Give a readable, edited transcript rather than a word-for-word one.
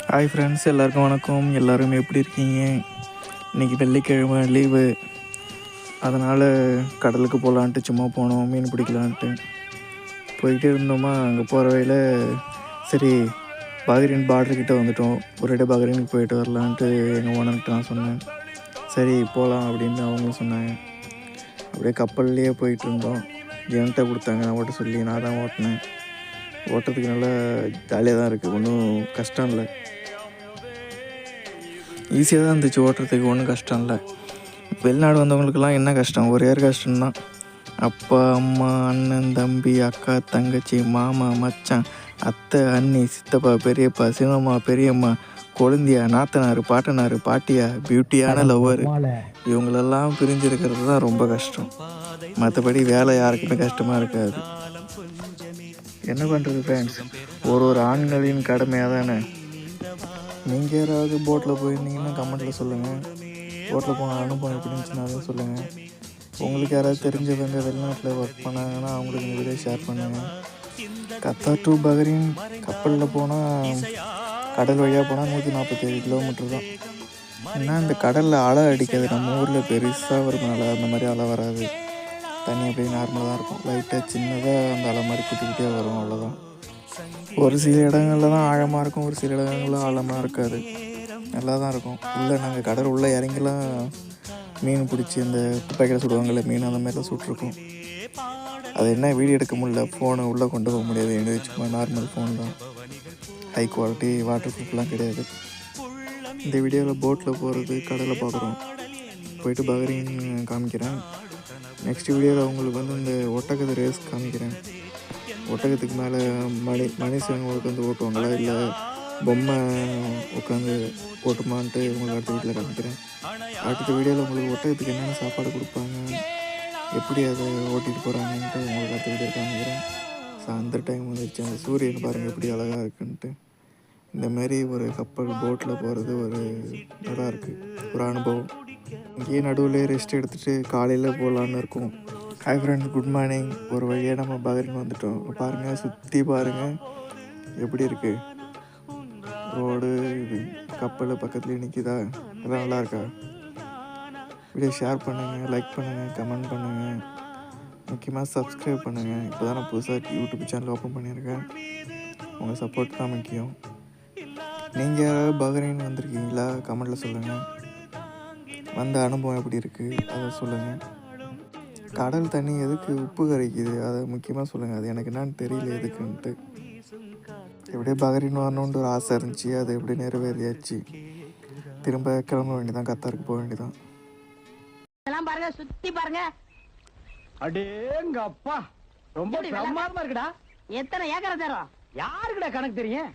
Hi friends, எல்லாருக்கும் வணக்கம். எல்லோரும் எப்படி இருக்கீங்க? இன்றைக்கி வெள்ளிக்கிழமை லீவு, அதனால் கடலுக்கு போகலான்ட்டு சும்மா போனோம். மீன் பிடிக்கலான்ட்டு போய்கிட்டே இருந்தோமா. அங்கே போகிற வழியில் சரி பஹ்ரைன் பார்டர்கிட்ட வந்துட்டோம். ஒரேடே பஹ்ரைனுக்கு போயிட்டு வரலான்ட்டு எங்கள் ஓனர்கிட்ட நான் சொன்னேன். சரி போகலாம் அப்படின்னு அவங்களும் சொன்னாங்க. அப்படியே கப்பல்லையே போயிட்டு இருந்தோம். என்கிட்ட கொடுத்தாங்க, நான் ஓட்ட சொல்லி நான் தான் ஓட்டினேன். ஓட்டுறதுக்கு நல்லா ஜாலியாக தான் இருக்குது, ஒன்றும் கஷ்டம் இல்லை. ஈஸியாக தான் இருந்துச்சு ஓட்டுறதுக்கு, ஒன்றும் கஷ்டம் இல்லை. வெளிநாடு வந்தவங்களுக்கெல்லாம் என்ன கஷ்டம், ஒரே ஒரு கஷ்டம்தான். அப்பா அம்மா அண்ணன் தம்பி அக்கா தங்கச்சி மாமா மச்சான் அத்தை அண்ணி சித்தப்பா பெரியப்பா சின்னம்மா பெரியம்மா கொழுந்தியா நாத்தனார் பாட்டனார் பாட்டியா பியூட்டியான லவ்வர், இவங்களெல்லாம் பிரிஞ்சிருக்கிறது தான் ரொம்ப கஷ்டம். மற்றபடி வேலை யாருக்குமே கஷ்டமாக இருக்காது. என்ன பண்ணுறது ஃப்ரெண்ட்ஸ், ஒரு ஆண்களின் கடமையாக தானே. நீங்கள் யாராவது போட்டில் போயிருந்தீங்கன்னா கமெண்ட்டில் சொல்லுங்கள். போட்டில் போன அனுபவம் எப்படி இருந்துச்சுனாலும் சொல்லுங்கள். உங்களுக்கு யாராவது தெரிஞ்சவங்க வெளிநாட்டில் ஒர்க் பண்ணாங்கன்னா அவங்களுக்கு இந்த வீடியோ ஷேர் பண்ணுங்கள். கத்தார் டு பஹ்ரைன் கப்பலில் போனால், கடல் வழியாக போனால் 147 கிலோமீட்டர் தான். ஏன்னா இந்த கடலில் அலை அடிக்காது. நம்ம ஊரில் பெருசாக ஒரு அலை, அந்த மாதிரி அலை வராது. தண்ணி அப்படியே நார்மலாக தான் இருக்கும். லைட்டாக சின்னதாக அந்த அலை மாதிரி குட்டி குட்டியாக வரும், அவ்வளோதான். ஒரு சில இடங்களில் தான் ஆழமாக இருக்கும், ஒரு சில இடங்களில் ஆழமாக இருக்காது. நல்லா தான் இருக்கும். உள்ளே நாங்கள் கடல் உள்ளே இறங்கிலாம் மீன் பிடிச்சி அந்த துப்பாக்கியில் சுடுவாங்கள்ல மீன், அந்த மாதிரிலாம் சுட்டிருக்கோம். அது என்ன வீடியோ எடுக்க முடியல, ஃபோனை உள்ளே கொண்டு போக முடியாது. என்னது சும்மா நார்மல் ஃபோன் தான், ஹை குவாலிட்டி வாட்டர் ப்ரூஃப்லாம் கிடையாது. இந்த வீடியோவில் போட்டில் போகிறது, கடலை பார்க்குறோம், போயிட்டு பஹ்ரைன் காமிக்கிறேன். நெக்ஸ்ட் வீடியோவில் அவங்களுக்கு இந்த ஒட்டகத்தை ரேஸ் காமிக்கிறேன். ஒட்டகத்துக்கு மேலே மனுஷங்களுக்கு ஓட்டுவாங்களா இல்லை பொம்மை உட்காந்து ஓட்டுமான்ட்டு உங்களுக்கு அடுத்த வீட்டில் காமிக்கிறேன். அடுத்த வீடியோவில் உங்களுக்கு ஒட்டகத்துக்கு என்னென்ன சாப்பாடு கொடுப்பாங்க, எப்படி அதை ஓட்டிகிட்டு போகிறாங்கன்ட்டு உங்களுக்கு அடுத்த வீடியோ காமிக்கிறேன். அந்த டைம் வந்துடுச்சு. அந்த சூரியன் பாருங்கள் எப்படி அழகாக இருக்குன்ட்டு. இந்தமாரி ஒரு கப்பல் போட்டில் போகிறது ஒரு நல்லா இருக்குது, ஒரு அனுபவம். இங்கேயே நடுவில் ரெஸ்ட் எடுத்துகிட்டு காலையில் போகலான்னு இருக்கும். Hi friends, good morning. ஒரு வழியாக நம்ம பஹ்ரைன் வந்துட்டோம். பாருங்கள், சுற்றி பாருங்கள் எப்படி இருக்குது ரோடு. கப்பல் பக்கத்துலேயே நிற்கிதா, எல்லாம் நல்லா இருக்கா? வீடியோ ஷேர் பண்ணுங்கள், லைக் பண்ணுங்கள், கமெண்ட் பண்ணுங்கள், முக்கியமாக சப்ஸ்கிரைப் பண்ணுங்கள். இப்போ தான் நான் புதுசாக யூடியூப் சேனல் ஓப்பன் பண்ணியிருக்கேன். உங்கள் சப்போர்ட் தான் முக்கியம். நீங்கள் யாராவது பஹ்ரைன் வந்திருக்கீங்களா? கமெண்ட்டில் சொல்லுங்கள். வந்த அனுபவம் எப்படி இருக்குது அதை சொல்லுங்கள். கடல் தண்ணி எதுக்கு உப்பு கரைக்குது, அதை முக்கியமாக சொல்லுங்கள். அது எனக்கு என்னன்னு தெரியல எதுக்குன்ட்டு. எப்படியே பஹ்ரைன் வரணுன்ட்டு ஒரு ஆசை இருந்துச்சு, அது எப்படி நிறைவேறியாச்சு. திரும்ப கிளம்ப வேண்டியதான், கத்தாருக்கு போக வேண்டியதான். பாருங்க, சுத்தி பாருங்க. அடேங்கப்பா, ரொம்ப பிரமாதமா இருக்குடா. எத்தனை ஏக்கர் தரோம்? யாருக்குடா கணக்கு தெரியும்?